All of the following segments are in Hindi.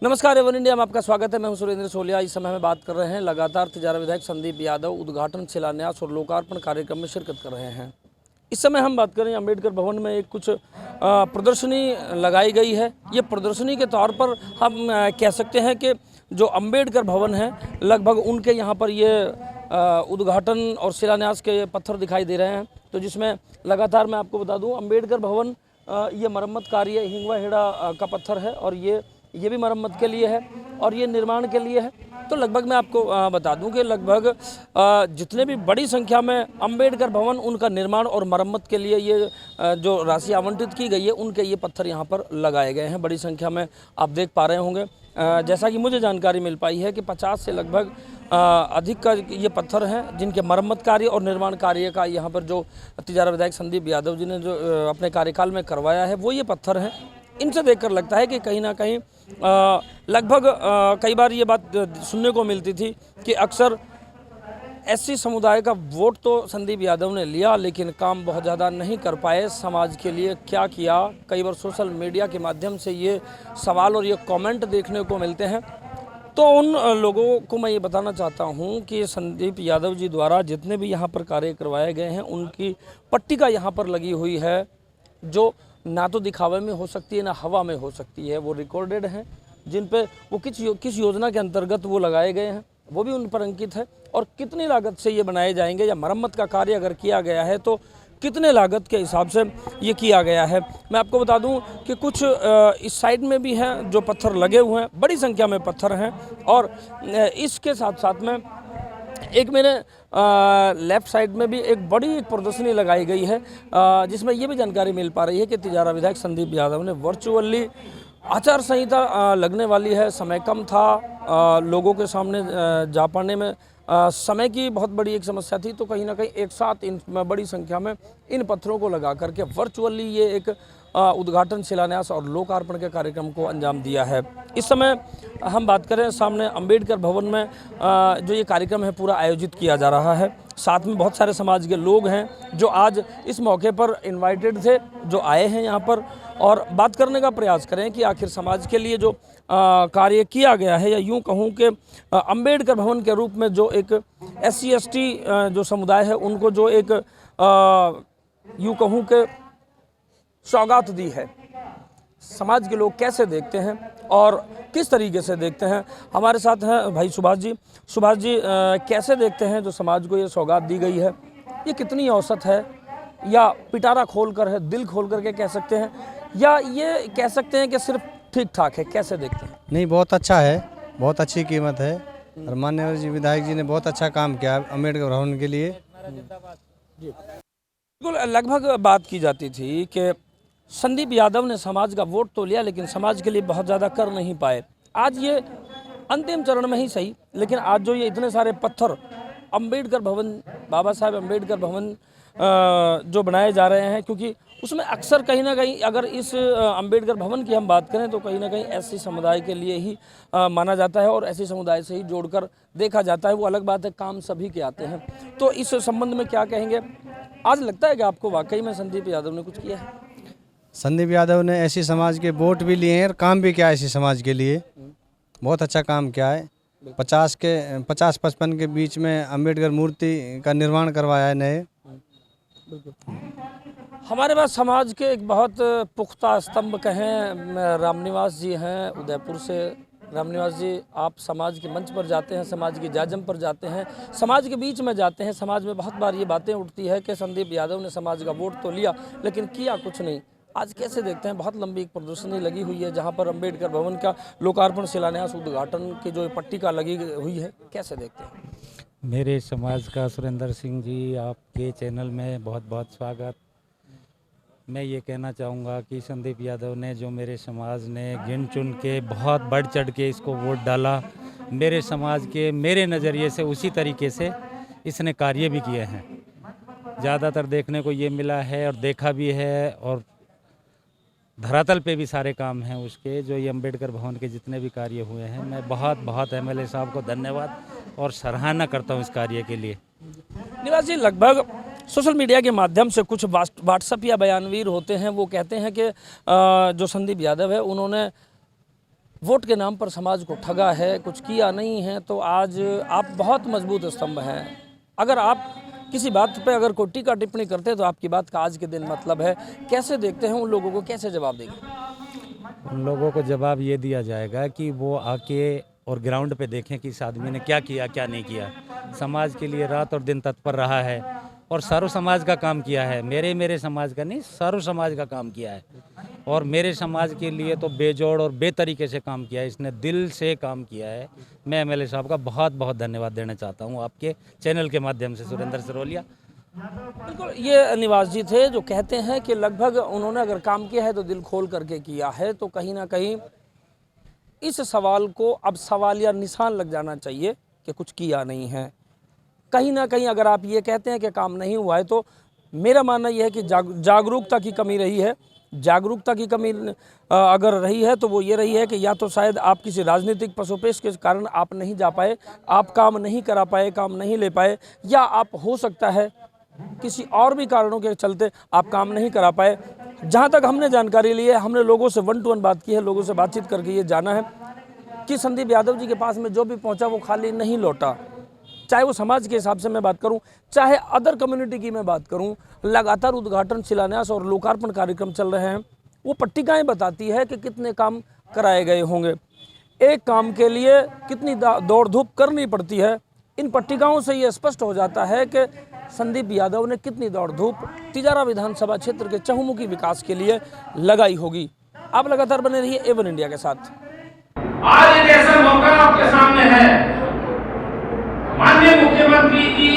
नमस्कार एवन इंडिया में आपका स्वागत है। मैं हूं सुरेंद्र सोलिया। इस समय में बात कर रहे हैं लगातार तिजारा विधायक संदीप यादव उद्घाटन, शिलान्यास और लोकार्पण कार्यक्रम में शिरकत कर रहे हैं। इस समय हम बात करें अंबेडकर भवन में एक कुछ प्रदर्शनी लगाई गई है। ये प्रदर्शनी के तौर पर हम कह सकते हैं कि जो अंबेडकर भवन है लगभग उनके यहाँ पर ये उद्घाटन और शिलान्यास के पत्थर दिखाई दे रहे हैं। तो जिसमें लगातार मैं आपको बता दूँ अंबेडकर भवन ये मरम्मत कार्य हिंगवा हेड़ा का पत्थर है और ये भी मरम्मत के लिए है और ये निर्माण के लिए है। तो लगभग मैं आपको बता दूं कि लगभग जितने भी बड़ी संख्या में अंबेडकर भवन उनका निर्माण और मरम्मत के लिए ये जो राशि आवंटित की गई है उनके ये पत्थर यहाँ पर लगाए गए हैं। बड़ी संख्या में आप देख पा रहे होंगे। जैसा कि मुझे जानकारी मिल पाई है कि 50 से लगभग अधिक का ये पत्थर हैं जिनके मरम्मत कार्य और निर्माण कार्य का यहाँ पर जो तिजारा विधायक संदीप यादव जी ने जो अपने कार्यकाल में करवाया है वो ये पत्थर हैं। इनसे देखकर लगता है कि कहीं ना कहीं लगभग कई बार ये बात सुनने को मिलती थी कि अक्सर एससी समुदाय का वोट तो संदीप यादव ने लिया लेकिन काम बहुत ज़्यादा नहीं कर पाए। समाज के लिए क्या किया, कई बार सोशल मीडिया के माध्यम से ये सवाल और ये कमेंट देखने को मिलते हैं। तो उन लोगों को मैं ये बताना चाहता हूँ कि संदीप यादव जी द्वारा जितने भी यहाँ पर कार्य करवाए गए हैं उनकी पट्टिका यहाँ पर लगी हुई है जो ना तो दिखावे में हो सकती है ना हवा में हो सकती है। वो रिकॉर्डेड हैं जिन पे वो किस योजना के अंतर्गत वो लगाए गए हैं वो भी उन पर अंकित है और कितनी लागत से ये बनाए जाएंगे या मरम्मत का कार्य अगर किया गया है तो कितने लागत के हिसाब से ये किया गया है। मैं आपको बता दूं कि कुछ इस साइड में भी हैं जो पत्थर लगे हुए हैं, बड़ी संख्या में पत्थर हैं और इसके साथ साथ में एक मेरे लेफ़्ट साइड में भी एक बड़ी एक प्रदर्शनी लगाई गई है जिसमें ये भी जानकारी मिल पा रही है कि तिजारा विधायक संदीप यादव ने वर्चुअली आचार संहिता लगने वाली है, समय कम था, लोगों के सामने जा पाने में समय की बहुत बड़ी एक समस्या थी। तो कहीं ना कहीं एक साथ इन बड़ी संख्या में इन पत्थरों को लगा करके वर्चुअली ये एक उद्घाटन, शिलान्यास और लोकार्पण के कार्यक्रम को अंजाम दिया है। इस समय हम बात करें सामने अंबेडकर भवन में जो ये कार्यक्रम है पूरा आयोजित किया जा रहा है। साथ में बहुत सारे समाज के लोग हैं जो आज इस मौके पर इनवाइटेड थे, जो आए हैं यहाँ पर और बात करने का प्रयास करें कि आखिर समाज के लिए जो कार्य किया गया है या यूँ कहूँ कि अंबेडकर भवन के रूप में जो एक SC ST जो समुदाय है उनको जो एक यूँ कहूँ कि सौगात दी है, समाज के लोग कैसे देखते हैं और किस तरीके से देखते हैं। हमारे साथ हैं भाई सुभाष जी। सुभाष जी कैसे देखते हैं जो समाज को ये सौगात दी गई है, ये कितनी औसत है या पिटारा खोल कर है, दिल खोल कर के कह सकते हैं या ये कह सकते हैं कि सिर्फ ठीक ठाक है, कैसे देखते हैं? नहीं, बहुत अच्छा है, बहुत अच्छी कीमत है और माननीय जी विधायक जी ने बहुत अच्छा काम किया अम्बेडकर भवन के लिए। बिल्कुल, लगभग बात की जाती थी कि संदीप यादव ने समाज का वोट तो लिया लेकिन समाज के लिए बहुत ज़्यादा कर नहीं पाए। आज ये अंतिम चरण में ही सही, लेकिन आज जो ये इतने सारे पत्थर अंबेडकर भवन, बाबा साहेब अंबेडकर भवन जो बनाए जा रहे हैं, क्योंकि उसमें अक्सर कहीं ना कहीं अगर इस अंबेडकर भवन की हम बात करें तो कहीं ना कहीं SC समुदाय के लिए ही माना जाता है और SC समुदाय से ही जोड़कर देखा जाता है। वो अलग बात है, काम सभी के आते हैं। तो इस संबंध में क्या कहेंगे? आज लगता है कि आपको वाकई में संदीप यादव ने कुछ किया है? संदीप यादव ने SC समाज के वोट भी लिए हैं और काम भी किया है SC समाज के लिए, बहुत अच्छा काम किया है। 50-55 के बीच में अंबेडकर मूर्ति का निर्माण करवाया है नए। हमारे पास समाज के एक बहुत पुख्ता स्तंभ कहें, रामनिवास जी हैं उदयपुर से। रामनिवास जी, आप समाज के मंच पर जाते हैं, समाज के जाजम पर जाते हैं, समाज के बीच में जाते हैं। समाज में बहुत बार ये बातें उठती है कि संदीप यादव ने समाज का वोट तो लिया लेकिन किया कुछ नहीं। आज कैसे देखते हैं? बहुत लंबी एक प्रदर्शनी लगी हुई है जहाँ पर अंबेडकर भवन का लोकार्पण, शिलान्यास, उद्घाटन की जो पट्टिका लगी हुई है, कैसे देखते हैं? मेरे समाज का सुरेंद्र सिंह जी, आपके चैनल में बहुत बहुत स्वागत। मैं ये कहना चाहूँगा कि संदीप यादव ने जो मेरे समाज ने गिन चुन के बहुत बढ़ चढ़ के इसको वोट डाला, मेरे समाज के मेरे नज़रिए से उसी तरीके से इसने कार्य भी किए हैं। ज़्यादातर देखने को ये मिला है और देखा भी है और धरातल पे भी सारे काम हैं उसके, जो ये अंबेडकर भवन के जितने भी कार्य हुए हैं। मैं बहुत MLA साहब को धन्यवाद और सराहना करता हूँ इस कार्य के लिए। निवास जी, लगभग सोशल मीडिया के माध्यम से कुछ व्हाट्सएप या बयानवीर होते हैं, वो कहते हैं कि जो संदीप यादव है उन्होंने वोट के नाम पर समाज को ठगा है, कुछ किया नहीं है, तो आज आप बहुत मजबूत स्तंभ हैं। अगर आप किसी बात पे अगर कोई टीका टिप्पणी करते हैं तो आपकी बात का आज के दिन मतलब है। कैसे देखते हैं, उन लोगों को कैसे जवाब देंगे? उन लोगों को जवाब ये दिया जाएगा कि वो आके और ग्राउंड पे देखें कि इस आदमी ने क्या किया क्या नहीं किया। समाज के लिए रात और दिन तत्पर रहा है और सर्व समाज का काम किया है। मेरे समाज का नहीं, सर्व समाज का काम किया है और मेरे समाज के लिए तो बेजोड़ और बेतरीके से काम किया है। इसने दिल से काम किया है। मैं एमएलए साहब का बहुत बहुत धन्यवाद देना चाहता हूँ आपके चैनल के माध्यम से। सुरेंद्र सिरोलिया। बिल्कुल, ये निवास जी थे जो कहते हैं कि लगभग उन्होंने अगर काम किया है तो दिल खोल करके किया है। तो कहीं ना कहीं इस सवाल को अब सवालिया निशान लग जाना चाहिए कि कुछ किया नहीं है। कहीं ना कहीं अगर आप ये कहते हैं कि काम नहीं हुआ है तो मेरा मानना यह है कि जागरूकता की कमी रही है। जागरूकता की कमी अगर रही है तो वो ये रही है कि या तो शायद आप किसी राजनीतिक पसोपेश के कारण आप नहीं जा पाए, आप काम नहीं करा पाए, काम नहीं ले पाए, या आप हो सकता है किसी और भी कारणों के चलते आप काम नहीं करा पाए। जहाँ तक हमने जानकारी ली है, हमने लोगों से 1 to 1 बात की है, लोगों से बातचीत करके ये जाना है कि संदीप यादव जी के पास में जो भी पहुँचा वो खाली नहीं लौटा। चाहे वो समाज के हिसाब से मैं बात करूं, चाहे अदर कम्युनिटी की मैं बात करूं, लगातार उद्घाटन, शिलान्यास और लोकार्पण कार्यक्रम चल रहे हैं। वो पट्टिकाएं बताती है कि कितने काम कराए गए होंगे, एक काम के लिए कितनी दौड़ धूप करनी पड़ती है। इन पट्टिकाओं से ये स्पष्ट हो जाता है कि संदीप यादव ने कितनी दौड़ धूप तिजारा विधानसभा क्षेत्र के चहुमुखी विकास के लिए लगाई होगी। आप लगातार बने रहिए एवन इंडिया के साथ। आज एक ऐसा मौका आपके सामने है, माननीय मुख्यमंत्री जी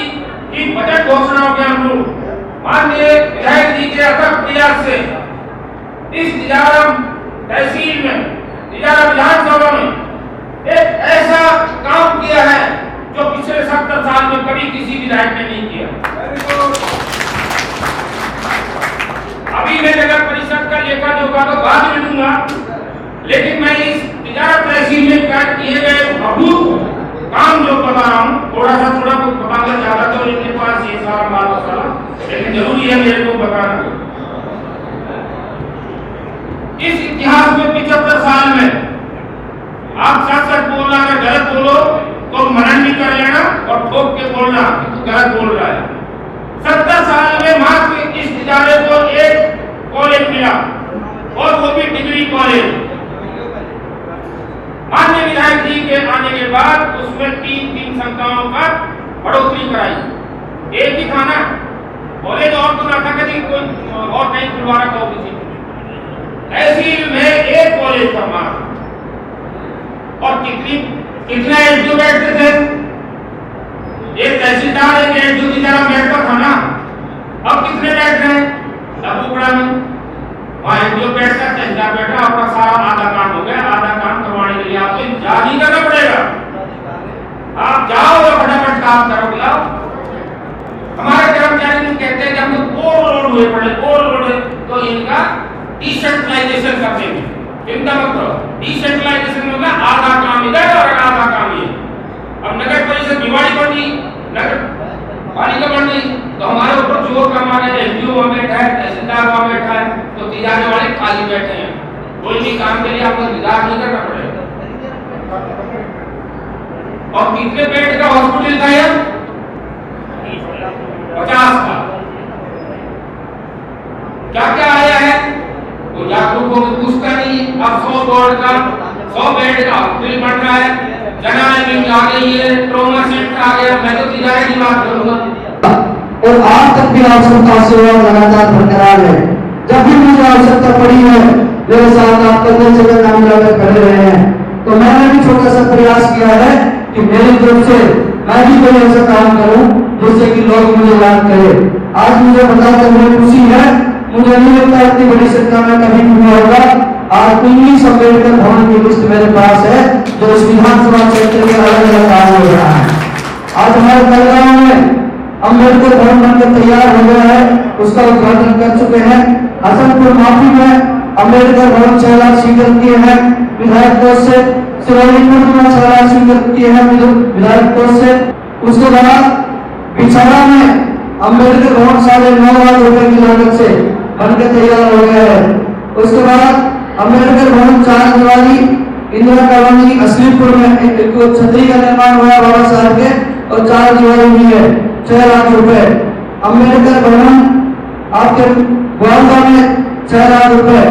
की बजट घोषणाओं के अनुरूप माननीय विधायक जी के अथक प्रयास से इस तिजारा तहसील में, तिजारा विधानसभा में एक ऐसा काम किया है जो पिछले 70 साल में कभी किसी विधायक ने नहीं किया। अभी मैं नगर परिषद का लेखा जोखा तो बाद में दूंगा, लेकिन मैं इस तिजारा तहसील में किए गए अभूत काम जो बता रहा हूँ, थोड़ा कुछ बताना चाहता तो इनके पास ये सारा माल मसाला, लेकिन जरूरी है मेरे को बताना। इस इतिहास में 75 साल में आप सच बोलना, अगर गलत बोलो तो मनन भी कर लेना और ठोक के बोलना कि तू गलत बोल रहा है। 70 साल में मात्र इस तिजारे को एक कॉलेज मिला और वो भी डिग्री कॉलेज। माननीय विधायक जी के आने के बाद उसमें 3 संस्थाओं का बढ़ोतरी कराई। एक ही था ना कॉलेज, और तो ना था कि कोई और कहीं खुलवा रखा हो किसी तहसील में एक कॉलेज था मात्र। और कितने एसडीओ बैठते थे? एक तहसीलदार, एक एसडीओ की तरह बैठता था ना। अब कितने बैठ रहे हैं? लबूपड़ा में वहाँ एसडीओ बैठता, तहसीलदार बैठा, अपना सारा आधा काम हो गया। आधा काम करवाने के लिए आपको इंतजार नहीं करना पड़ेगा, आप जाओ और फटाफट काम करो। लाओ, हमारे कर्मचारी लोग कहते हैं कि हम तो ओवरलोड हुए पड़े, ओवरलोड, तो इनका डिसेंट्रलाइजेशन कर देंगे। चिंता मत करो, डिसेंट्रलाइजेशन होगा, आधा काम इधर और आधा काम ये। अब नगर परिषद भिवाड़ी बन गई, नगर पालिका बन गई, तो हमारे ऊपर जो काम आ रहा है, एसडीओ वहाँ बैठा है, तहसीलदार वहाँ बैठा है, तो तिजारे वाले खाली बैठे हैं। कोई भी काम के लिए आपको इंतजार नहीं करना पड़ेगा। और कितने बेड का हॉस्पिटल था यार? 50 का। क्या क्या आया है वो जागरूक होकर पूछता नहीं। अब 100 बेड का हॉस्पिटल बन रहा है, जनआय आ गई है, ट्रॉमा सेंटर आ गया। मैं तो तिजारे की बात करूंगा। और आज तक भी आवश्यकता सेवा लगातार बरकरार है। जब भी मुझे आवश्यकता पड़ी है, मेरे साथ आप कंधे से कंधा मिलाकर खड़े रहे हैं। तो मैंने भी छोटा सा प्रयास किया है कि मेरी तरफ से मैं भी कोई ऐसा काम करूं जिससे कि लोग मुझे याद करें। आज मुझे बताकर मुझे खुशी है, मुझे नहीं लगता इतनी बड़ी संख्या में कभी भी होगा। आज 19 अम्बेडकर भवन की लिस्ट मेरे पास है जो इस विधानसभा क्षेत्र में अलग अलग काम हो रहा है। आज हमारे कलगांव में अम्बेडकर भवन बनकर तैयार हो गया है, उसका उद्घाटन कर चुके हैं। हसनपुर माफी में अम्बेडकर भवन 6 लाख स्वीकृत किए हैं विधायक कोष से। सिरोलीपुर में 6 लाख स्वीकृत किए हैं विधायक कोष से। उसके बाद बिछाड़ा में अम्बेडकर भवन 9.5 लाख रुपए की लागत से बनकर तैयार हो गया है। उसके बाद अम्बेडकर भवन 4 दिवाली इंदिरा कॉलोनी असलीपुर में एक छतरी का निर्माण हुआ बाबा साहब के और 4 दीवारी हुई है 6 लाख रुपए। अम्बेडकर भवन आपके ग्वालदा में 6 लाख रुपए।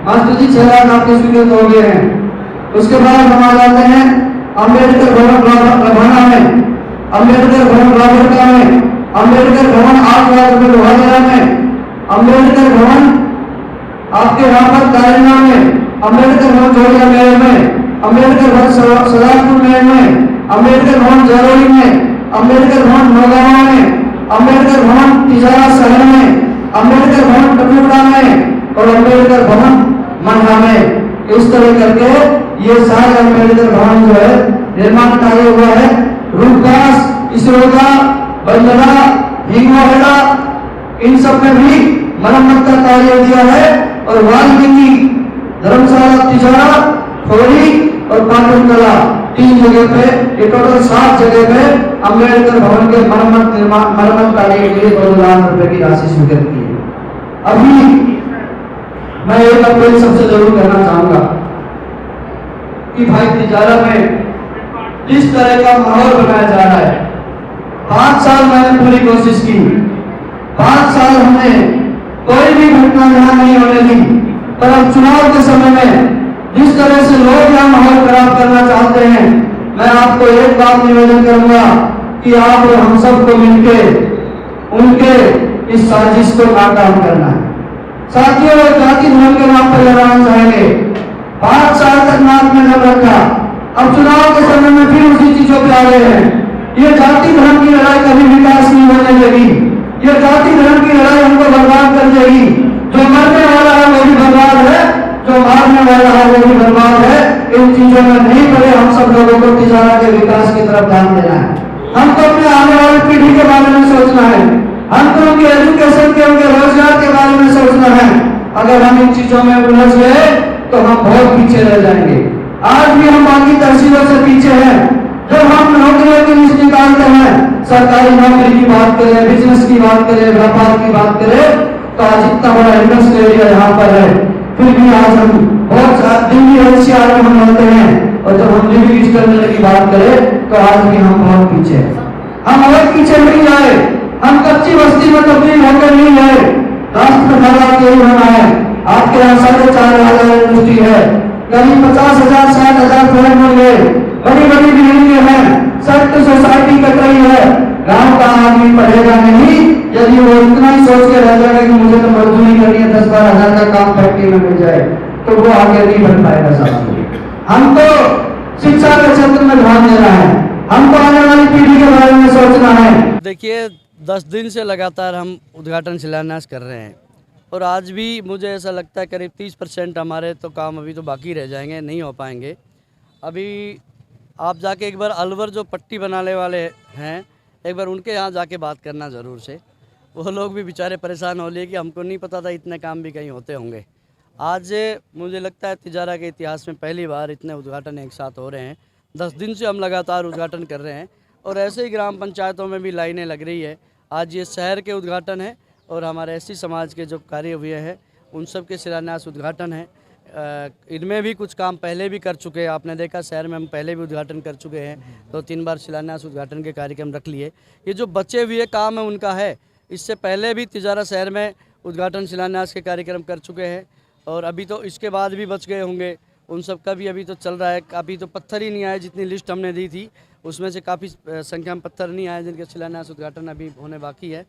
मास्टर जी 6 लाख आपके स्वीकृत हो गए हैं। उसके बाद हम आ जाते हैं अम्बेडकर भवन लभाना में, अम्बेडकर भवन रावरका में, अम्बेडकर भवन 8 लाख रुपए लोहाजरा में, अम्बेडकर भवन आपके यहाँ पर कारिना में, अम्बेडकर भवन जोड़िया महल में, अम्बेडकर भवन सलारपुर महल में, अम्बेडकर भवन जरौली में, अम्बेडकर भवन नौगांव में, अम्बेडकर भवन तिजारा शहर में, अम्बेडकर भवन टपुरा में और अम्बेडकर भवन मंडा में। इस तरह करके ये सारे अम्बेडकर भवन जो है निर्माण कार्य हुआ है। रूपदास, इसरोदा, बंदना, हिंगोहेड़ा इन सब में भी मरम्मत का कार्य दिया है। और वाल्मीकि धर्मशाला, तिजारा, खोरी और पाटनकला 3 जगह पे ये टोटल 7 जगह पे अम्बेडकर भवन के मरम्मत कार्य के लिए 2 लाख रुपए की राशि स्वीकृत की है। अभी मैं एक अपील सबसे जरूर करना चाहूंगा कि भाई तिजारा में जिस तरह का माहौल बनाया जा रहा है, 5 साल मैंने पूरी कोशिश की, 5 साल हमने कोई भी घटना यहाँ नहीं होने दी, पर अब चुनाव के समय में जिस तरह से लोग यहाँ माहौल खराब करना चाहते हैं, मैं आपको एक बात निवेदन करूंगा कि आप और हम सबको मिलके उनके इस साजिश को नाकाम करना है। साथियों, जाति धर्म के नाम पर लड़ाना चाहेंगे, 5 साल तक नाक में न रखा, अब चुनाव के समय में फिर उसी चीजों पे आ रहे हैं। ये जाति धर्म की लड़ाई कभी विकास नहीं होने लगी, ये जाति धर्म की लड़ाई हमको बर्बाद कर देगी। जो मरने वाला है वो भी बर्बाद है, जो मारने वाला है वो भी बर्बाद है। इन चीजों में नहीं पड़े हम सब लोगों को तिजारा के विकास की तरफ ध्यान देना है। हमको अपने आने वाली पीढ़ी के बारे में सोचना है, हमको उनके एजुकेशन के, उनके रोजगार के बारे में सोचना है। अगर हम इन चीजों में उलझ गए तो हम बहुत पीछे रह जाएंगे। आज भी हम बाकी तहसीलों से पीछे हैं। जब हम नौकरियों की लिस्ट निकालते हैं, सरकारी नौकरी की बात करें, बिजनेस की बात करें, व्यापार की बात करें, तो आज इतना बड़ा इंडस्ट्रियल एरिया यहाँ पर है, फिर भी आज हम बहुत दिल्ली एनसीआर में हम रहते हैं। और जब हम लिविंग स्टैंडर्ड की बात करें तो आज भी हम बहुत पीछे हैं। हम और पीछे नहीं जाए, हम कच्ची बस्ती में तब्दील होकर नहीं गए। राष्ट्र भला के होना है। आपके यहाँ 4,500 इंडस्ट्री है, करीब 50,000 60,000 फ्लैट बन गए, बड़ी बड़ी बिल्डिंगें हैं, सख्त सोसाइटी कट रही है। गांव का आदमी पढ़ेगा नहीं यदि वो इतना ही सोच के रह जाएगा कि मुझे तो मजदूरी करनी है, 10-12 हजार का काम फैक्ट्री में मिल जाए, तो वो आगे नहीं बढ़ पाएगा। साहब, हमको शिक्षा के क्षेत्र में ध्यान देना है, हमको आने वाली पीढ़ी के बारे में सोचना है। देखिए, 10 दिन से लगातार हम उद्घाटन शिलान्यास कर रहे हैं और आज भी मुझे ऐसा लगता है करीब 30% हमारे तो काम अभी तो बाकी रह जाएंगे, नहीं हो पाएंगे। अभी आप जाके एक बार अलवर जो पट्टी बनाने वाले हैं, एक बार उनके यहाँ जाके बात करना ज़रूर से। वो लोग भी बेचारे परेशान हो लिए कि हमको नहीं पता था इतने काम भी कहीं होते होंगे। आज मुझे लगता है तिजारा के इतिहास में पहली बार इतने उद्घाटन एक साथ हो रहे हैं। 10 दिन से हम लगातार उद्घाटन कर रहे हैं और ऐसे ही ग्राम पंचायतों में भी लाइनें लग रही है। आज ये शहर के उद्घाटन है और हमारे एससी समाज के जो कार्य हुए हैं उन सब के शिलान्यास उद्घाटन है। इनमें भी कुछ काम पहले भी कर चुके हैं, आपने देखा शहर में हम पहले भी उद्घाटन कर चुके हैं, 2-3 बार शिलान्यास उद्घाटन के कार्यक्रम रख लिए। ये जो बचे हुए काम है उनका है, इससे पहले भी तिजारा शहर में उद्घाटन शिलान्यास के कार्यक्रम कर चुके हैं और अभी तो इसके बाद भी बच गए होंगे, उन सब का भी अभी तो चल रहा है। अभी तो पत्थर ही नहीं आए, जितनी लिस्ट हमने दी थी उसमें से काफ़ी संख्या में पत्थर नहीं आए जिनके शिलान्यास उद्घाटन अभी होने बाकी है।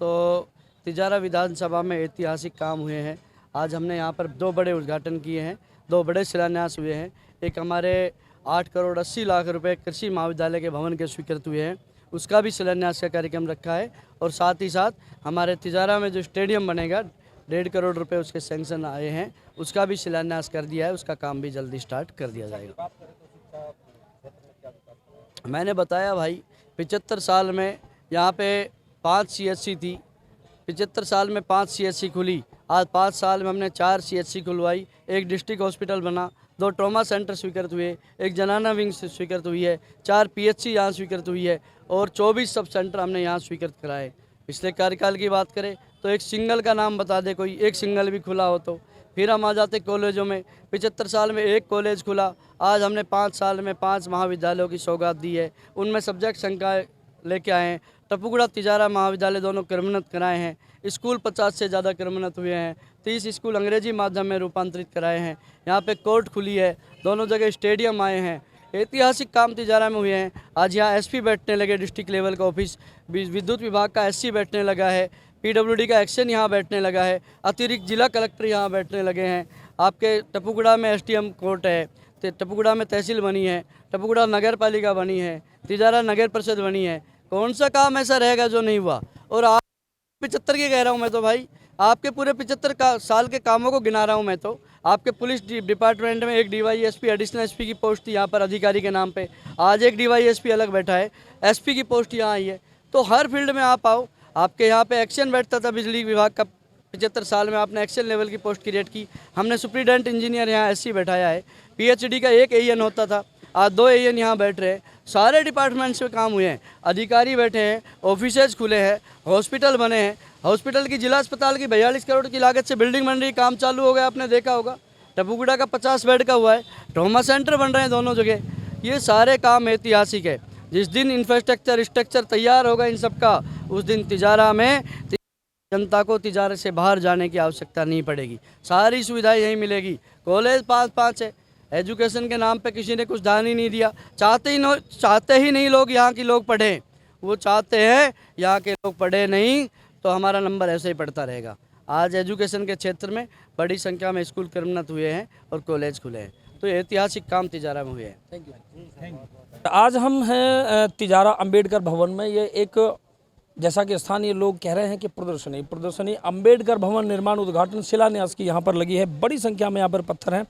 तो तिजारा विधानसभा में ऐतिहासिक काम हुए हैं। आज हमने यहाँ पर 2 बड़े उद्घाटन किए हैं, 2 बड़े शिलान्यास हुए हैं। एक हमारे 8 करोड़ 80 लाख रुपए कृषि महाविद्यालय के भवन के स्वीकृत हुए हैं, उसका भी शिलान्यास का कार्यक्रम रखा है। और साथ ही साथ हमारे तिजारा में जो स्टेडियम बनेगा 1.5 करोड़ रुपए उसके सैंक्शन आए हैं, उसका भी शिलान्यास कर दिया है, उसका काम भी जल्दी स्टार्ट कर दिया जाएगा। मैंने बताया भाई, 75 साल में यहाँ पे 5 CHC थी, 75 साल में 5 CHC खुली। आज 5 साल में हमने 4 CHC खुलवाई, एक डिस्ट्रिक्ट हॉस्पिटल बना, 2 ट्रॉमा सेंटर स्वीकृत हुए, एक जनाना विंग स्वीकृत हुई है, 4 PHC यहाँ स्वीकृत हुई है और 24 सब सेंटर हमने यहाँ स्वीकृत कराए। पिछले कार्यकाल की बात करें तो एक सिंगल का नाम बता दे कोई, एक सिंगल भी खुला हो तो। फिर हम आ जाते कॉलेजों में, 75 साल में एक कॉलेज खुला। आज हमने 5 साल में 5 महाविद्यालयों की सौगात दी है। उनमें सब्जेक्ट संख्या लेके आए हैं। टपुगड़ा तिजारा महाविद्यालय दोनों क्रमोन्नत कराए हैं। स्कूल 50 से ज़्यादा क्रमोन्नत हुए हैं। 30 स्कूल अंग्रेजी माध्यम में रूपांतरित कराए हैं। यहाँ पे कोर्ट खुली है, दोनों जगह स्टेडियम आए हैं। ऐतिहासिक काम तिजारा में हुए हैं। आज यहाँ एसपी बैठने लगे, डिस्ट्रिक्ट लेवल का ऑफिस, विद्युत विभाग का एससी बैठने लगा है, पीडब्ल्यूडी का एक्शन यहाँ बैठने लगा है, अतिरिक्त जिला कलेक्टर यहाँ बैठने लगे हैं। आपके टपुगड़ा में एसडीएम कोर्ट है, टपुगड़ा में तहसील बनी है, टपुगड़ा नगर पालिका बनी है, तिजारा नगर परिषद बनी है। कौन सा काम ऐसा रहेगा जो नहीं हुआ? और आप 75 के कह रहा हूँ मैं तो भाई, आपके पूरे 75 साल के कामों को गिना रहा हूँ मैं तो। आपके पुलिस डिपार्टमेंट में एक डीवाईएसपी एडिशनल एसपी की पोस्ट थी यहाँ पर अधिकारी के नाम पे, आज एक डीवाईएसपी अलग बैठा है, एसपी की पोस्ट यहाँ आई है। तो हर फील्ड में आप आओ। आपके यहाँ पे एक्शन बैठता था बिजली विभाग का, 75 साल में आपने एक्शन लेवल की पोस्ट क्रिएट की। हमने सुप्रीडेंट इंजीनियर यहाँ एससी बैठाया है। पीएचडी का एक एएन होता था, आज 2 एएन यहाँ बैठ रहे हैं। सारे डिपार्टमेंट्स में काम हुए हैं, अधिकारी बैठे हैं, ऑफिसेज खुले हैं, हॉस्पिटल बने हैं। हॉस्पिटल की जिला अस्पताल की 42 करोड़ की लागत से बिल्डिंग बन रही, काम चालू हो गया, आपने देखा होगा। टपुगड़ा का 50 बेड का हुआ है, ट्रॉमा सेंटर बन रहे हैं दोनों जगह। ये सारे काम ऐतिहासिक है। जिस दिन इंफ्रास्ट्रक्चर स्ट्रक्चर तैयार होगा इन सब का, उस दिन तिजारा में जनता को तिजारे से बाहर जाने की आवश्यकता नहीं पड़ेगी। सारी सुविधाएं यहीं मिलेगी। कॉलेज 5-5 है, एजुकेशन के नाम पे किसी ने कुछ ध्यान ही नहीं दिया। चाहते ही नहीं लोग यहाँ के लोग पढ़ें, वो चाहते हैं यहाँ के लोग पढ़े नहीं तो हमारा नंबर ऐसे ही बढ़ता रहेगा। आज एजुकेशन के क्षेत्र में बड़ी संख्या में स्कूल क्रमोन्नत हुए हैं और कॉलेज खुले हैं। तो ऐतिहासिक काम तिजारा में हुए हैं। Thank you. आज हम हैं तिजारा अंबेडकर भवन में। ये एक, जैसा कि स्थानीय लोग कह रहे हैं कि प्रदर्शनी अंबेडकर भवन निर्माण उद्घाटन शिलान्यास की यहाँ पर लगी है। बड़ी संख्या में यहाँ पर पत्थर हैं।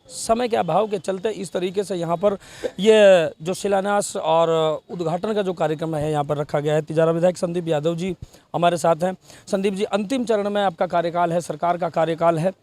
समय के अभाव के चलते इस तरीके से यहाँ पर ये जो शिलान्यास और उद्घाटन का जो कार्यक्रम है यहाँ पर रखा गया है। तिजारा विधायक संदीप यादव जी हमारे साथ हैं। संदीप जी, अंतिम चरण में आपका कार्यकाल है, सरकार का कार्यकाल है,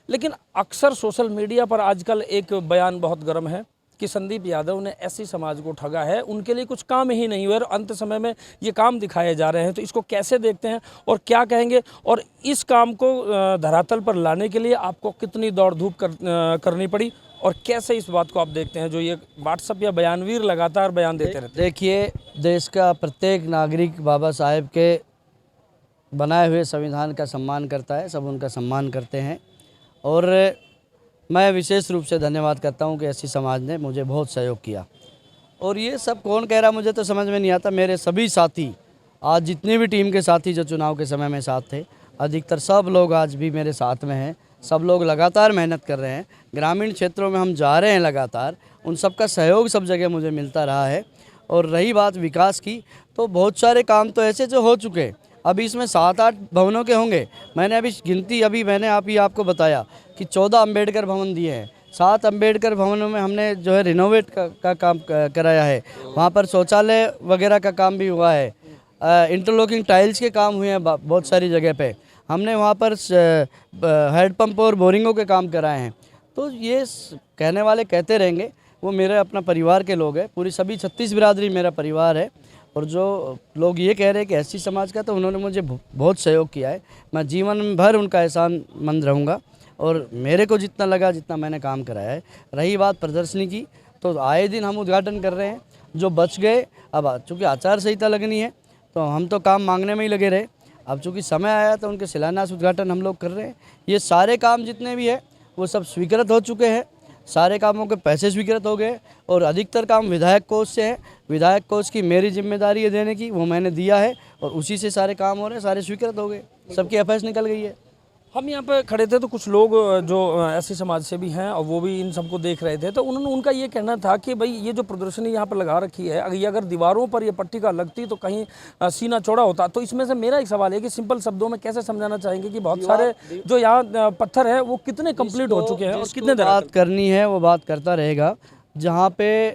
लेकिन अक्सर सोशल मीडिया पर आजकल एक बयान बहुत गर्म है कि संदीप यादव ने एससी समाज को ठगा है, उनके लिए कुछ काम ही नहीं हुआ और अंत समय में ये काम दिखाए जा रहे हैं। तो इसको कैसे देखते हैं और क्या कहेंगे, और इस काम को धरातल पर लाने के लिए आपको कितनी दौड़ धूप करनी पड़ी, और कैसे इस बात को आप देखते हैं जो ये व्हाट्सएप या बयानवीर लगातार बयान देते रहते हैं? देखिए, देश का प्रत्येक नागरिक बाबा साहेब के बनाए हुए संविधान का सम्मान करता है, सब उनका सम्मान करते हैं। और मैं विशेष रूप से धन्यवाद करता हूं कि एससी समाज ने मुझे बहुत सहयोग किया। और ये सब कौन कह रहा मुझे तो समझ में नहीं आता। मेरे सभी साथी, आज जितने भी टीम के साथी जो चुनाव के समय में साथ थे, अधिकतर सब लोग आज भी मेरे साथ में हैं। सब लोग लगातार मेहनत कर रहे हैं। ग्रामीण क्षेत्रों में हम जा रहे हैं लगातार, उन सब का सहयोग सब जगह मुझे मिलता रहा है। और रही बात विकास की, तो बहुत सारे काम तो ऐसे जो हो चुके, अभी इसमें 7-8 भवनों के होंगे। मैंने अभी गिनती, अभी मैंने आपको बताया कि 14 अम्बेडकर भवन दिए हैं। 7 अम्बेडकर भवनों में हमने जो है रिनोवेट का काम कराया है। वहाँ पर शौचालय वगैरह का काम भी हुआ है। इंटरलॉकिंग टाइल्स के काम हुए हैं बहुत सारी जगह पे। हमने वहाँ पर हैंडपम्प और बोरिंगों के काम कराए हैं। तो ये कहने वाले कहते रहेंगे, वो मेरे अपना परिवार के लोग हैं। पूरी सभी 36 बिरादरी मेरा परिवार है। और जो लोग ये कह रहे हैं कि एससी समाज का, तो उन्होंने मुझे बहुत सहयोग किया है। मैं जीवन भर उनका एहसानमंद रहूँगा। और मेरे को जितना लगा, जितना मैंने काम कराया है। रही बात प्रदर्शनी की, तो आए दिन हम उद्घाटन कर रहे हैं। जो बच गए, अब चूँकि आचार संहिता लगनी है तो हम तो काम मांगने में ही लगे रहे। अब चूँकि समय आया तो उनके शिलान्यास उद्घाटन हम लोग कर रहे हैं। ये सारे काम जितने भी है वो सब स्वीकृत हो चुके हैं। सारे कामों के पैसे स्वीकृत हो गए और अधिकतर काम विधायक कोष से है। विधायक कोष की मेरी जिम्मेदारी है देने की, वो मैंने दिया है और उसी से सारे काम हो रहे हैं। सारे स्वीकृत हो गए, सबकी एफआईआर निकल गई है। हम यहाँ पे खड़े थे तो कुछ लोग जो एससी समाज से भी हैं और वो भी इन सबको देख रहे थे, तो उनका ये कहना था कि भाई ये जो प्रदर्शनी यहाँ पर लगा रखी है, अगर दीवारों पर ये पट्टिका लगती तो कहीं सीना चौड़ा होता। तो इसमें से मेरा एक सवाल है कि सिंपल शब्दों में कैसे समझाना चाहेंगे कि बहुत सारे जो यहाँ पत्थर है वो कितने कंप्लीट हो चुके हैं और कितने देर बात करनी है वो बात करता रहेगा। जहाँ पे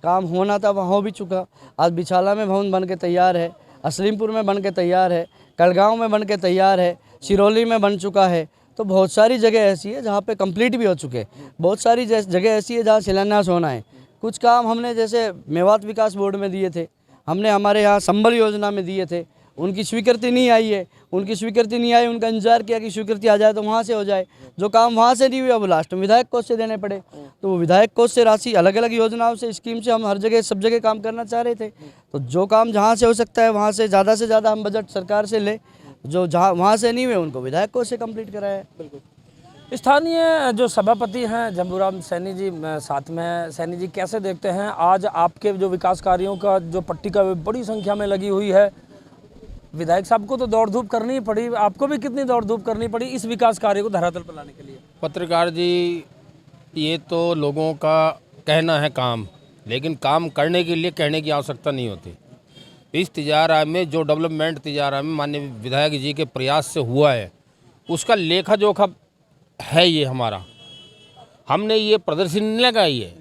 काम होना था वहाँ हो भी चुका। आज बिछाला में भवन बन के तैयार है, असलीमपुर में बन के तैयार है, कलगांव में बन के तैयार है, सिरौली में बन चुका है। तो बहुत सारी जगह ऐसी है जहाँ पे कंप्लीट भी हो चुके। बहुत सारी जगह ऐसी है जहाँ शिलान्यास होना है। कुछ काम हमने जैसे मेवात विकास बोर्ड में दिए थे, हमने हमारे यहाँ संबल योजना में दिए थे, उनकी स्वीकृति नहीं आई है, उनकी स्वीकृति नहीं आई, उनका इंतजार किया कि स्वीकृति आ जाए तो वहाँ से हो जाए। जो काम वहाँ से नहीं हुआ वो लास्ट में विधायक कोष से देने पड़े। तो वो विधायक कोष से राशि अलग अलग योजनाओं से, स्कीम से हम हर जगह सब जगह काम करना चाह रहे थे। तो जो काम जहाँ से हो सकता है वहाँ से ज़्यादा हम बजट सरकार से ले, जो जहाँ वहाँ से नहीं हुए उनको विधायक कोष से कंप्लीट कराया। स्थानीय जो सभापति हैं जम्बूराम सैनी जी साथ में हैं। सैनी जी, कैसे देखते हैं आज आपके जो विकास कार्यों का जो पट्टिका बड़ी संख्या में लगी हुई है? विधायक साहब को तो दौड़ धूप करनी ही पड़ी, आपको भी कितनी दौड़ धूप करनी पड़ी इस विकास कार्य को धरातल पर लाने के लिए? पत्रकार जी, ये तो लोगों का कहना है काम, लेकिन काम करने के लिए कहने की आवश्यकता नहीं होती। इस तिजारा में जो डेवलपमेंट तिजारा में माननीय विधायक जी के प्रयास से हुआ है, उसका लेखा जोखा है ये हमारा। हमने ये प्रदर्शनी नहीं लगाई है,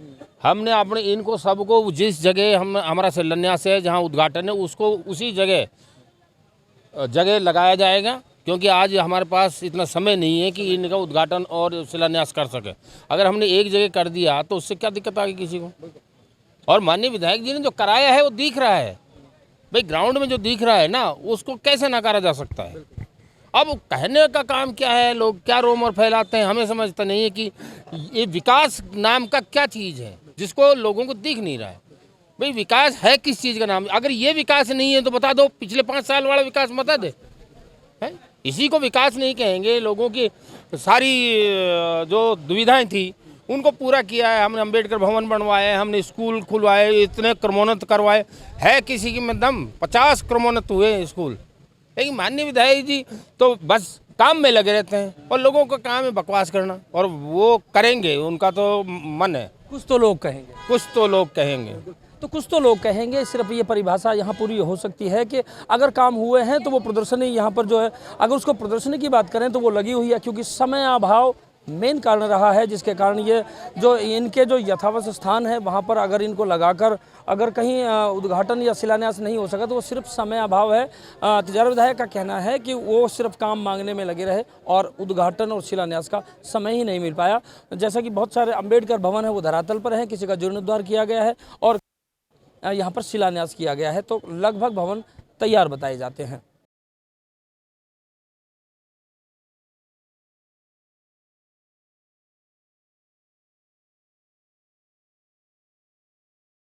हमने अपने इनको सबको जिस जगह हम हमारा शिलान्यास है, जहाँ उद्घाटन है, उसको उसी जगह लगाया जाएगा, क्योंकि आज हमारे पास इतना समय नहीं है कि इनका उद्घाटन और शिलान्यास कर सके। अगर हमने एक जगह कर दिया तो उससे क्या दिक्कत आ गई किसी को? और माननीय विधायक जी ने जो कराया है वो दिख रहा है भाई, ग्राउंड में जो दिख रहा है ना, उसको कैसे नकारा जा सकता है? अब कहने का काम क्या है, लोग क्या रोमर फैलाते हैं, हमें समझता नहीं है कि ये विकास नाम का क्या चीज़ है जिसको लोगों को दिख नहीं रहा है। भाई विकास है किस चीज़ का नाम? अगर ये विकास नहीं है तो बता दो, पिछले 5 साल वाला विकास बता दे है? इसी को विकास नहीं कहेंगे। लोगों की सारी जो दुविधाएं थी उनको पूरा किया है। हमने अंबेडकर भवन बनवाए, हमने स्कूल खुलवाए, इतने क्रमोन्नत करवाए। है किसी की में दम? 50 क्रमोन्नत हुए स्कूल। लेकिन माननीय विधायक जी तो बस काम में लगे रहते हैं और लोगों का काम है बकवास करना, और वो करेंगे, उनका तो मन है। कुछ तो लोग कहेंगे, कुछ तो लोग कहेंगे, तो कुछ तो लोग कहेंगे। सिर्फ ये परिभाषा यहाँ पूरी हो सकती है कि अगर काम हुए हैं तो वो प्रदर्शनी यहाँ पर जो है, अगर उसको प्रदर्शनी की बात करें तो वो लगी हुई है, क्योंकि समय अभाव मेन कारण रहा है, जिसके कारण ये जो इनके जो यथावत स्थान है वहाँ पर अगर इनको लगाकर अगर कहीं उद्घाटन या शिलान्यास नहीं हो सका तो वो सिर्फ समय अभाव है। तिजारा विधायक का कहना है कि वो सिर्फ काम मांगने में लगे रहे और उद्घाटन और शिलान्यास का समय ही नहीं मिल पाया। जैसा कि बहुत सारे अंबेडकर भवन है वो धरातल पर हैं, किसी का जीर्णोद्धार किया गया है और यहाँ पर शिलान्यास किया गया है, तो लगभग भवन तैयार बताए जाते हैं।